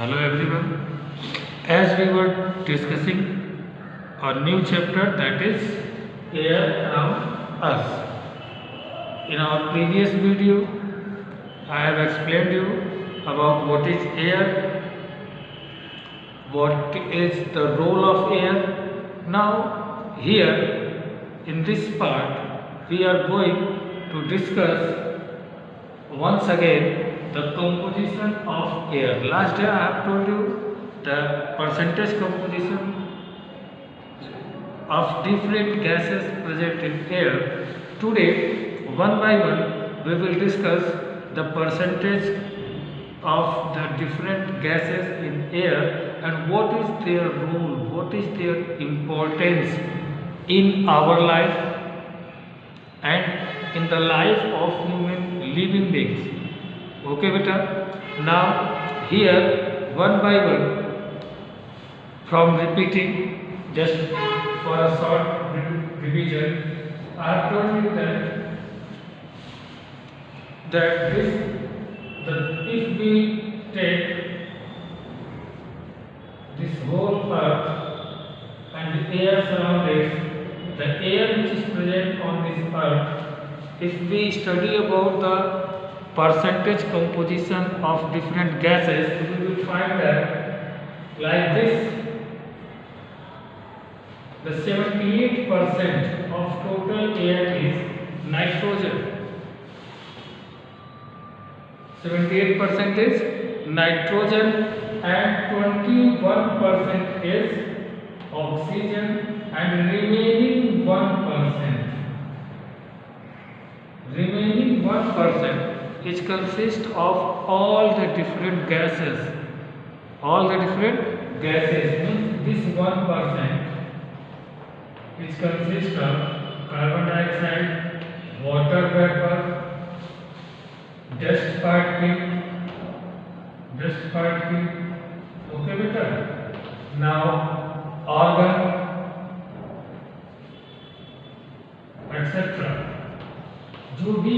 Hello everyone. As we were discussing a new chapter, that is air around us. In our previous video, I have explained you about what is air, what is the role of air. Now here in this part we are going to discuss once again the composition of air. Last day I have told you the percentage composition of different gases present in air. Today one by one we will discuss the percentage of the different gases in air and what is their role, what is their importance in our life and in the life of human living beings. Okay beta, now here one by one from repeating just for a short revision, I have told you that if we take this whole earth and the air surrounding, the air which is present on this earth, if we study about the percentage composition of different gases, we will find that like this, the 78% of total air is nitrogen. 78% is nitrogen and 21% is oxygen and remaining 1% is consist of all the different gases. All the different gases means this 1% is consist of carbon dioxide, water vapor, dust particle. Okay beta. Now organ etc. जो भी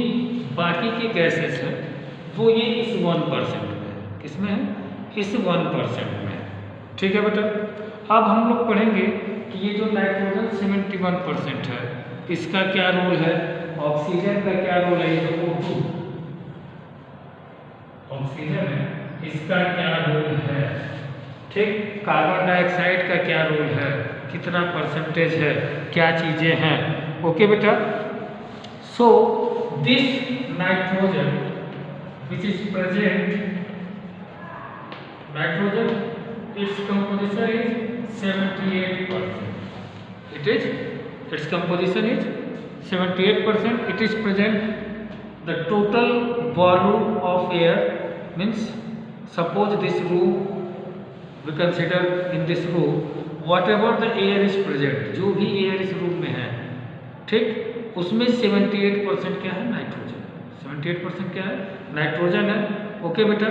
बाकी के gases हैं वो ये इस 1% में है। किसमें है? इस 1% में है। ठीक है बेटा। अब हम लोग पढ़ेंगे कि ये जो नाइट्रोजन 71% है इसका क्या रोल है, ऑक्सीजन का क्या रोल है, ये जो O2 ऑक्सीजन है इसका क्या रोल है, ठीक, कार्बन डाइऑक्साइड का क्या रोल है, कितना परसेंटेज है, क्या चीजें हैं। ओके बेटा। सो this nitrogen which is present, nitrogen, its composition is 78%. Its composition is 78%. It is present the total volume of air, means suppose this room, we consider in this room whatever the air is present, जो भी air इस room में है, ठीक, उसमें 78% क्या है, nitrogen. 78% क्या है, नाइट्रोजन है। ओके बेटा।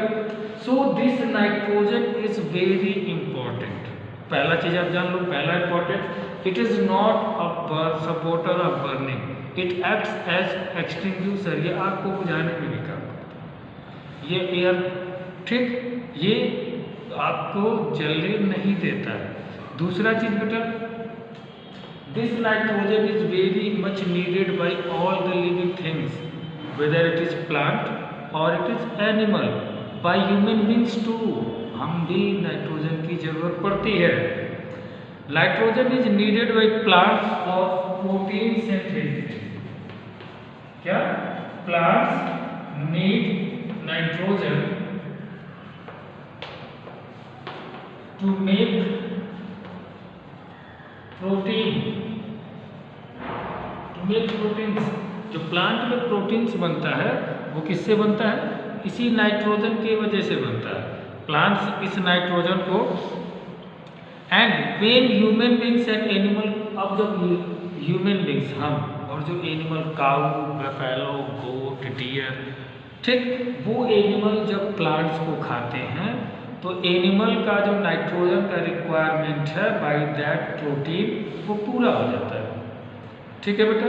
So this nitrogen is very important. पहला चीज आप जान लो, पहला important, it is not a supporter of burning, it acts as extinguisher. ये आग को बुझाने में भी काम करता है। ये एयर, ठीक, ये आपको जलने नहीं देता है। दूसरा चीज बेटा, this nitrogen is very much needed by all the living things, whether it is plant or it is animal, by human beings too। हम भी नाइट्रोजन की जरूरत पड़ती है। Nitrogen is needed by plants for protein synthesis. क्या? Plants need nitrogen to make proteins. जो plant में proteins बनता है वो किससे बनता है, इसी नाइट्रोजन की वजह से बनता है। प्लांट्स इस नाइट्रोजन को, and when human beings and animal, अब जब ह्यूमन बींग्स हम और जो एनिमल, काऊ, बफेलो, गोट, डियर, ठीक, वो एनिमल जब प्लांट्स को खाते हैं तो एनिमल का जो नाइट्रोजन का रिक्वायरमेंट है बाय दैट प्रोटीन वो पूरा हो जाता है। ठीक है बेटा।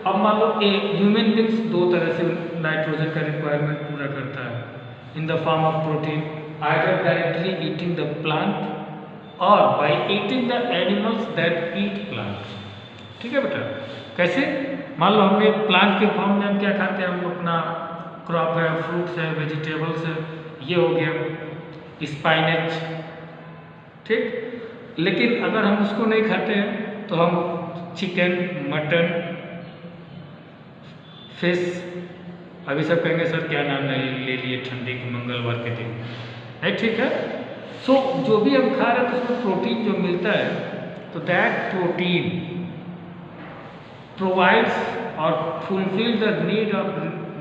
अब मान लो ह्यूमन बींग्स दो तरह से नाइट्रोजन का रिक्वायरमेंट पूरा करता है, in the form of protein. either directly eating the plant or by eating the animals that eat plant. ठीक है बेटा, कैसे? मान लो हमने प्लांट के फॉर्म में हम क्या खाते हैं, हम अपना क्रॉप है, फ्रूट्स है, वेजिटेबल्स है, ये हो गया स्पाइनेच, ठीक। लेकिन अगर हम उसको नहीं खाते हैं तो हम चिकन, मटन, फिश, अभी सब कहेंगे सर क्या नाम ले लिए ठंडी के मंगलवार के दिन है, ठीक है। सो जो भी हम खा रहे हैं तो उसमें प्रोटीन जो मिलता है, तो दैट प्रोटीन प्रोवाइड्स और fulfil the need of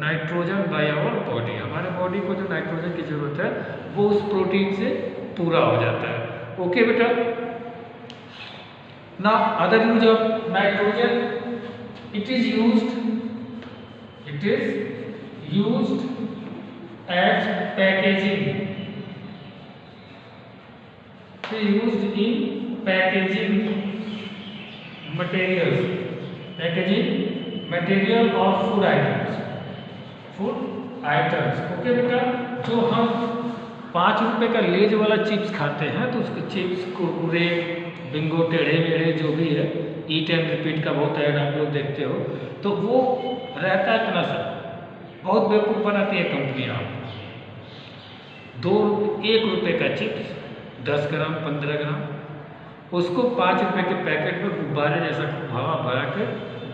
nitrogen by our body. हमारे बॉडी को जो नाइट्रोजन की जरूरत है वो उस प्रोटीन से पूरा हो जाता है। ओके बेटा, now other use of nitrogen, it is used as packaging, used in packaging materials, of food items, okay बेटा। जो हम 5 रुपए का लेज वाला चिप्स खाते हैं तो उसके चिप्स, कुरकुरे, बिंगो, टेढ़े मेढ़े जो भी है, ईट एंड रिपीट का बहुत ऐड आप लोग देखते हो, तो वो रहता है इतना सा, बहुत बेवकूफ़ बनाती है कंपनियाँ। 1 रुपये का चिप्स 10 ग्राम 15 ग्राम, उसको 5 रुपये के पैकेट में गुब्बारे जैसा हवा भरा के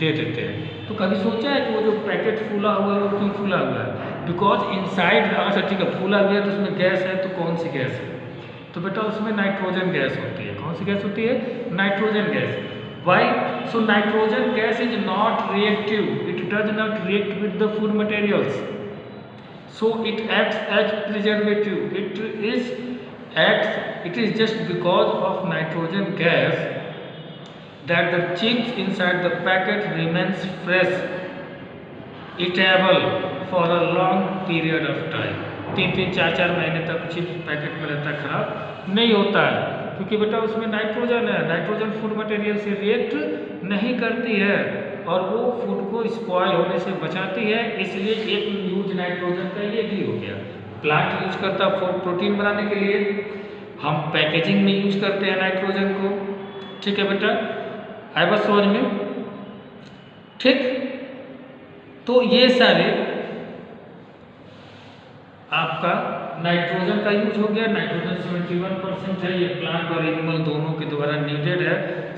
दे देते हैं। तो कभी सोचा है कि वो जो पैकेट फूला हुआ है वो क्यों फूला हुआ है? बिकॉज इनसाइड, अच्छा ठीक है, फूला हुआ है तो उसमें गैस है, तो कौन सी गैस है? तो बेटा उसमें नाइट्रोजन गैस होती है। कौन सी गैस होती है? Nitrogen gas. Why? So nitrogen gas is not reactive. It does not react with the food materials. So it acts as preservative. It is just because of nitrogen gas that the chips inside the packet remains fresh, eatable for a long period of time. 3-3, 4-4 महीने तक chips packet में रहता, खराब नहीं होता है, क्योंकि बेटा उसमें नाइट्रोजन है। नाइट्रोजन फूड मटेरियल से रिएक्ट नहीं करती है और वो फूड को स्पॉइल होने से बचाती है। इसलिए एक यूज नाइट्रोजन का ये भी हो गया। प्लांट यूज करता है प्रोटीन बनाने के लिए, हम पैकेजिंग में यूज करते हैं नाइट्रोजन को, ठीक है बेटा, आए बस समझ में, ठीक। तो ये सारे आपका नाइट्रोजन का यूज हो गया। नाइट्रोजन 71% है, ये प्लांट और एनिमल दोनों के द्वारा नीडेड है,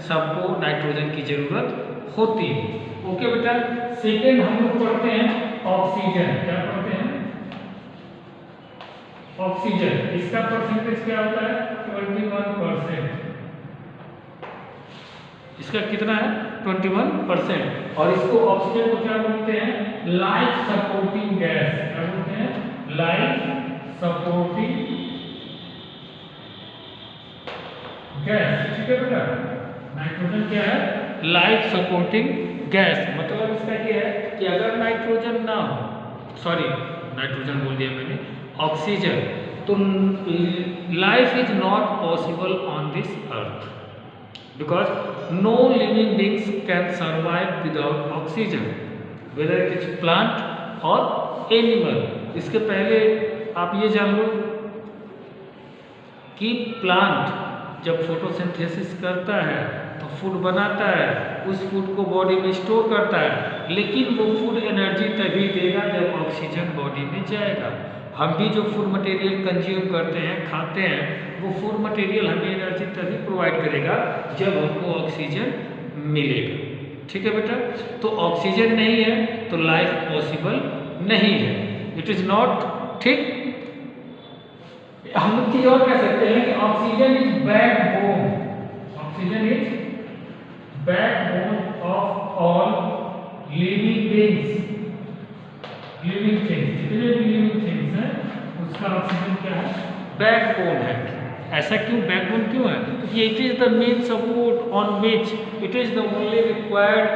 सबको नाइट्रोजन की जरूरत होती है। ओके बेटा, सेकेंड हम लोग पढ़ते हैं ऑक्सीजन। क्या पढ़ते हैं? ऑक्सीजन। इसका परसेंटेज क्या होता है? 21%। इसका कितना है? 21%। और इसको ऑक्सीजन को क्या बोलते हैं? Life supporting gas. क्या बोलते हैं? लाइफ सपोर्टिंग गैस, ठीक है बेटा। नाइट्रोजन क्या है? Life supporting gas. मतलब इसका क्या है कि अगर नाइट्रोजन ना हो, सॉरी नाइट्रोजन बोल दिया मैंने, ऑक्सीजन, तो life is not possible on this earth, because no living beings can survive without oxygen, whether it is plant or animal. इसके पहले आप ये जान लो कि प्लांट जब फोटोसिंथेसिस करता है तो फूड बनाता है, उस फूड को बॉडी में स्टोर करता है, लेकिन वो फूड एनर्जी तभी देगा जब ऑक्सीजन बॉडी में जाएगा। हम भी जो फूड मटेरियल कंज्यूम करते हैं, खाते हैं, वो फूड मटेरियल हमें एनर्जी तभी प्रोवाइड करेगा जब हमको ऑक्सीजन मिलेगा, ठीक है बेटा। तो ऑक्सीजन नहीं है तो लाइफ पॉसिबल नहीं है, इट इज नॉट, ठीक। हम लोग चीज और कह सकते हैं कि oxygen is backbone, oxygen is backbone of all living beings, living things, जितने भी लिविंग थिंग्स हैं उसका ऑक्सीजन क्या है? बैकबोन है। ऐसा क्यों? बैकबोन क्यों है? क्योंकि it is the main support on which, it is the only required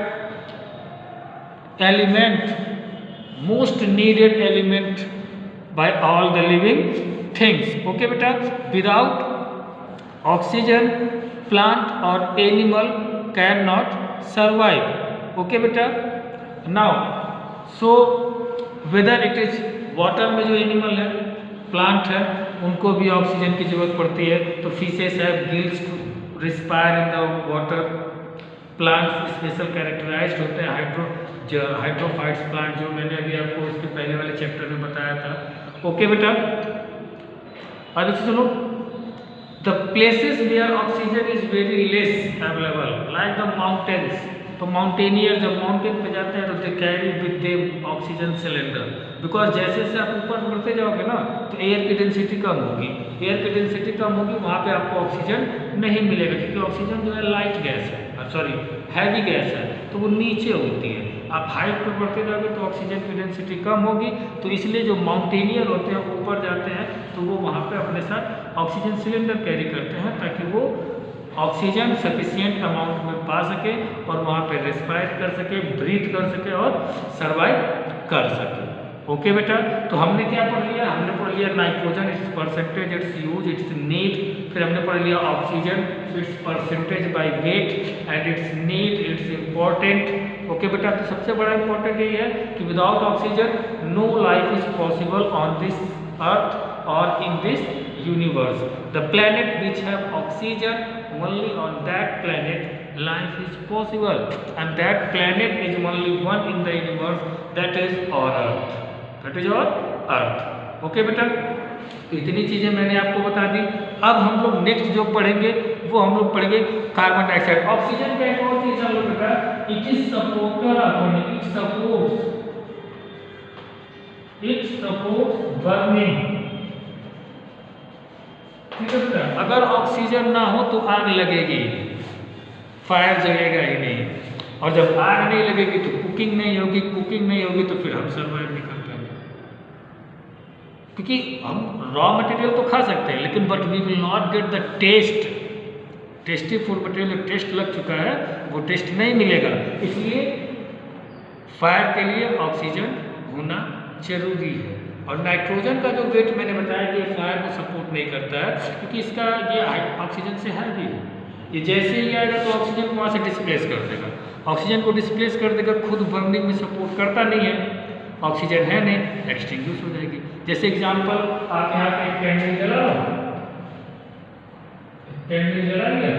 element, most needed element by all the living things. Okay beta, without oxygen plant or animal cannot survive. Okay beta, now so whether it is water में जो animal है, plant है उनको भी oxygen की जरूरत पड़ती है। तो fishes have gills to respire in the water. Plants special characterised होते हैं हाइड्रोफाइट्स प्लांट, जो मैंने अभी आपको इसके पहले वाले चैप्टर में बताया था। ओके बेटा, अब चलो the places where oxygen is very less available like the mountains. तो माउंटेनियर जब माउंटेन पे जाते हैं तो they carry with them oxygen cylinder, because जैसे जैसे आप ऊपर बढ़ते जाओगे ना तो एयर की डेंसिटी कम होगी। एयर की डेंसिटी कम होगी, वहाँ पे आपको ऑक्सीजन नहीं मिलेगा, क्योंकि ऑक्सीजन जो है लाइट गैस है, सॉरी हैवी गैस है, तो वो नीचे होती है। आप हाइट पर बढ़ते जाओगे तो ऑक्सीजन की डेंसिटी कम होगी, तो इसलिए जो माउंटेनियर होते हैं ऊपर जाते हैं तो वो वहाँ पे अपने साथ ऑक्सीजन सिलेंडर कैरी करते हैं, ताकि वो ऑक्सीजन सफिशिएंट अमाउंट में पा सके और वहाँ पे रेस्पायर कर सके, ब्रीथ कर सके और सर्वाइव कर सके। ओके बेटा, तो हमने क्या पढ़ लिया? हमने पढ़ लिया nitrogen its percentage, its use, its need. फिर हमने पढ़ लिया oxygen its percentage by weight and its need, its important. Okay बेटा, तो सबसे बड़ा इंपॉर्टेंट ये है कि without oxygen no life is possible on this earth और in this universe. The planet which have oxygen, only on that planet life is possible, and that planet is only one in the universe, that is our earth. That is our earth. Okay बेटा, इतनी चीजें मैंने आपको बता दी। अब हम लोग next जो पढ़ेंगे वो हम लोग पढ़ेंगे कार्बन डाइऑक्साइड। ऑक्सीजन का एक और चीज हम लोग बेटा, it is supporter of, it supports burning. ठीक है बेटा, अगर ऑक्सीजन ना हो तो आग लगेगी, फायर जलेगा ही नहीं, और जब आग नहीं लगेगी तो कुकिंग नहीं होगी, कुकिंग नहीं होगी तो फिर हम सर्वाइव नहीं कर पाएंगे, क्योंकि हम रॉ मटेरियल तो खा सकते हैं लेकिन but we will not get the taste. Tasty food material taste लग चुका है, वो टेस्ट नहीं मिलेगा। इसलिए फायर के लिए ऑक्सीजन होना जरूरी है। और नाइट्रोजन का जो वेट मैंने बताया कि फायर को सपोर्ट नहीं करता है, क्योंकि इसका ये ऑक्सीजन से हैवी है। ये जैसे ही आएगा तो ऑक्सीजन को वहाँ से डिस्प्लेस कर देगा, ऑक्सीजन को डिस्प्लेस कर देगा, खुद बर्निंग में सपोर्ट करता नहीं है, ऑक्सीजन है नहीं, एक्सटिंग्विश हो जाएगी। जैसे एग्जांपल, आप यहाँ पे कैंडल जला लो, कैंडल जला लिया,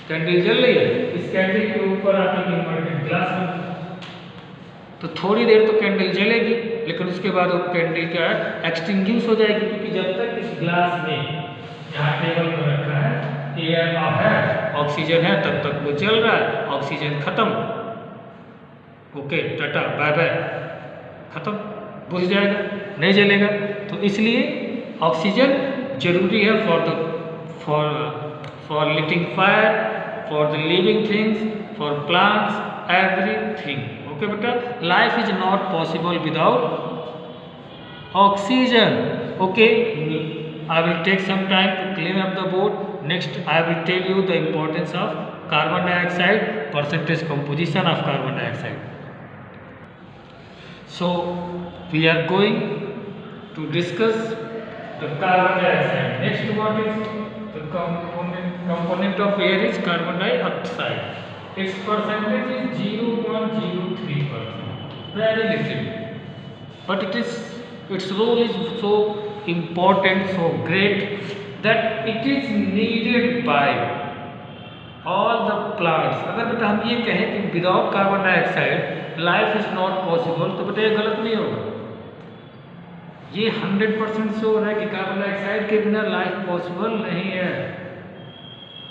कैंडल जल रही है, इस कैंडल के ऊपर आप एक इन्वर्टेड ग्लास रख, तो थोड़ी देर तो कैंडल जलेगी, लेकिन उसके बाद वो कैंडल क्या है, एक्सटिंग्विश हो जाएगी, क्योंकि जब तक इस ग्लास में यहाँ टेबल पर रखा है एयर ऑफ है, ऑक्सीजन है, तब तक वो जल रहा है। ऑक्सीजन खत्म, ओके टाटा बाय बाय, खत्म, बुझ जाएगा, नहीं जलेगा। तो इसलिए ऑक्सीजन जरूरी है for lighting fire, for the living things, for plants, everything. Okay बेटा, life is not possible without oxygen. Okay, I will take some time to clean up the board. Next, I will tell you the importance of carbon dioxide, percentage composition of carbon dioxide. So, we are going to discuss the carbon dioxide. Next, what is the component of air is carbon dioxide. Its percentage is 0.03%. Very little, but its role is so important, so great that it is needed by all the plants. अगर बेटा हम ये कहें कि without carbon dioxide life is not possible, तो बेटा ये गलत नहीं होगा। ये 100% श्योर है कि कार्बन डाइऑक्साइड के बिना लाइफ पॉसिबल नहीं है।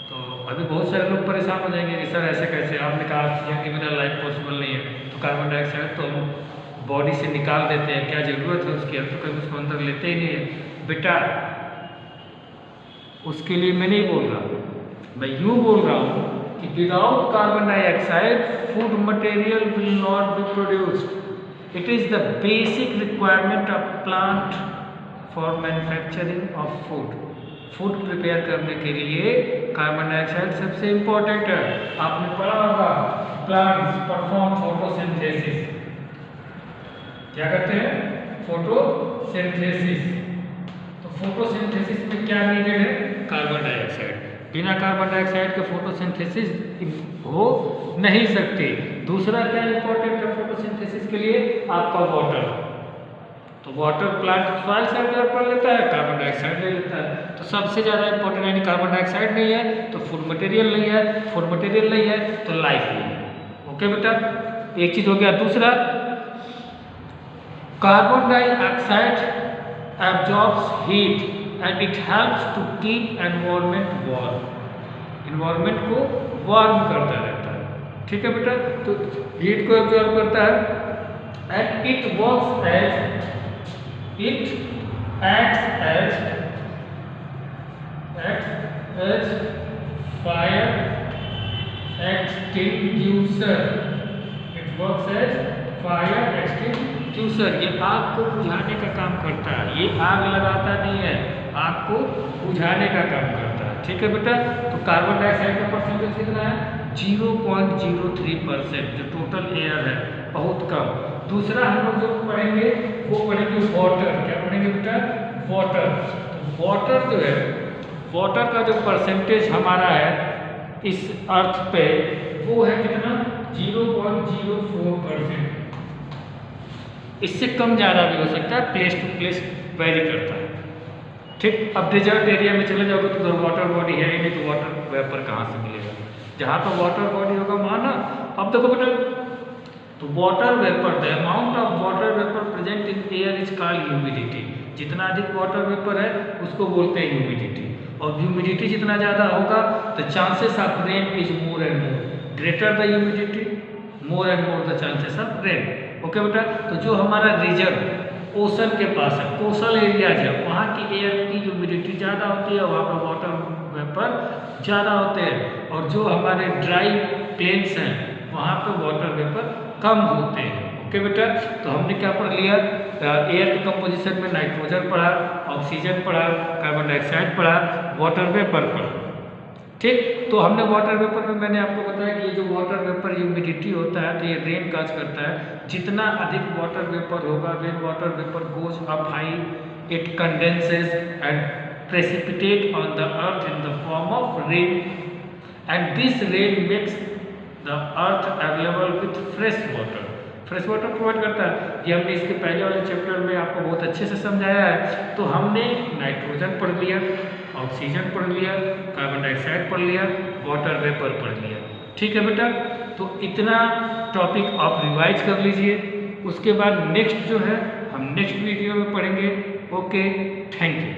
तो अभी बहुत सारे लोग परेशान हो जाएंगे कि सर ऐसे कैसे, आपने कहा ऑक्सीजन के बिना लाइफ पॉसिबल नहीं है, तो कार्बन डाइऑक्साइड तो हम बॉडी से निकाल देते हैं, क्या जरूरत है उसकी, अब तो कभी उसको अंदर लेते ही नहीं है। बेटा उसके लिए मैं नहीं बोल रहा, मैं यूँ बोल रहा हूँ कि without carbon dioxide food material will not be produced. It is the basic requirement of plant for manufacturing of food. Food prepare करने के लिए कार्बन डाइऑक्साइड सबसे इम्पोर्टेंट है। आपने पढ़ा होगा प्लांट्स परफॉर्म फोटोसिंथेसिस, क्या करते हैं, फोटोसिंथेसिस। तो फोटोसिंथेसिस में क्या नीडेड है, कार्बन डाइऑक्साइड। बिना कार्बन डाइऑक्साइड के फोटोसिंथेसिस हो नहीं सकती। दूसरा क्या इंपॉर्टेंट है फोटोसिंथेसिस के लिए, आपका वाटर। तो वाटर प्लांट सॉइल से एब्जॉर्ब कर लेता है, कार्बन डाइऑक्साइड ले लेता है। तो सबसे ज़्यादा इंपॉर्टेंट यानी कार्बन डाइऑक्साइड नहीं है तो फूड मटेरियल नहीं है, फूड मटेरियल नहीं है तो लाइफ नहीं है। ओके बेटा, एक चीज़ हो गया। दूसरा, carbon dioxide absorbs heat and it helps to keep environment warm, environment को वार्म करता रहता है। ठीक है बेटा, तो हीट को एब्जॉर्ब करता है and it works as it acts as fire extinguisher, it works as fire extinguisher, ये आग को बुझाने का काम करता है। ये आग लगाता नहीं है, आग को बुझाने का काम करता है। ठीक है बेटा, तो कार्बन डाइऑक्साइड का परसेंटेज कितना है? 0.03%, जो टोटल एयर है, बहुत कम। दूसरा हम लोग जो पढ़ेंगे वो पढ़ेंगे वाटर। क्या पढ़ेंगे बेटा? वाटर। तो वाटर जो है, वाटर का जो परसेंटेज हमारा है इस अर्थ पे वो है कितना? 0.04%। इससे कम ज़्यादा भी हो सकता है, प्लेस टू प्लेस वेरी करता है। ठीक, अब डेजर्ट एरिया में चले जाओगे तो उधर वाटर बॉडी है ही नहीं, तो वाटर वेपर कहाँ से मिलेगा? जहाँ पर वाटर बॉडी होगा वहाँ ना। अब देखो बेटा, तो water vapour, the amount of water vapour present in air is called humidity. जितना अधिक वाटर वेपर है उसको बोलते हैं ह्यूमिडिटी। और ह्यूमिडिटी जितना ज़्यादा होगा तो chances of rain is more and more. Greater the humidity, more and more the chances of rain. Okay बेटा, तो जो हमारा रीजन ओशन के पास है, कोस्टल एरियाज है, वहाँ की एयर की ह्यूमिडिटी ज़्यादा होती है, वहाँ पर वाटर वेपर ज़्यादा होते हैं। और जो हमारे ड्राई प्लेन्स हैं वहाँ पर वाटर वेपर कम होते हैं। ओके बेटा, तो हमने क्या पढ़ लिया? एयर के कंपोजिशन में नाइट्रोजन पढ़ा, ऑक्सीजन पढ़ा, कार्बन डाइऑक्साइड पढ़ा, वाटर वेपर पढ़ा। ठीक, तो हमने वाटर वेपर में मैंने आपको बताया कि ये जो वाटर वेपर ह्यूमिडिटी होता है तो ये रेन काज करता है। जितना अधिक वाटर वेपर होगा, when water vapour goes up high it condenses and precipitate on the earth in the form of rain and this rain makes the earth available with fresh water. Fresh water provide करता है। ये हमने इसके पहले वाले chapter में आपको बहुत अच्छे से समझाया है। तो हमने नाइट्रोजन पढ़ लिया, ऑक्सीजन पढ़ लिया, कार्बन डाइऑक्साइड पढ़ लिया, वाटर वेपर पढ़ लिया। ठीक है बेटा, तो इतना टॉपिक आप रिवाइज कर लीजिए। उसके बाद नेक्स्ट जो है हम नेक्स्ट वीडियो में पढ़ेंगे। Okay, thank you.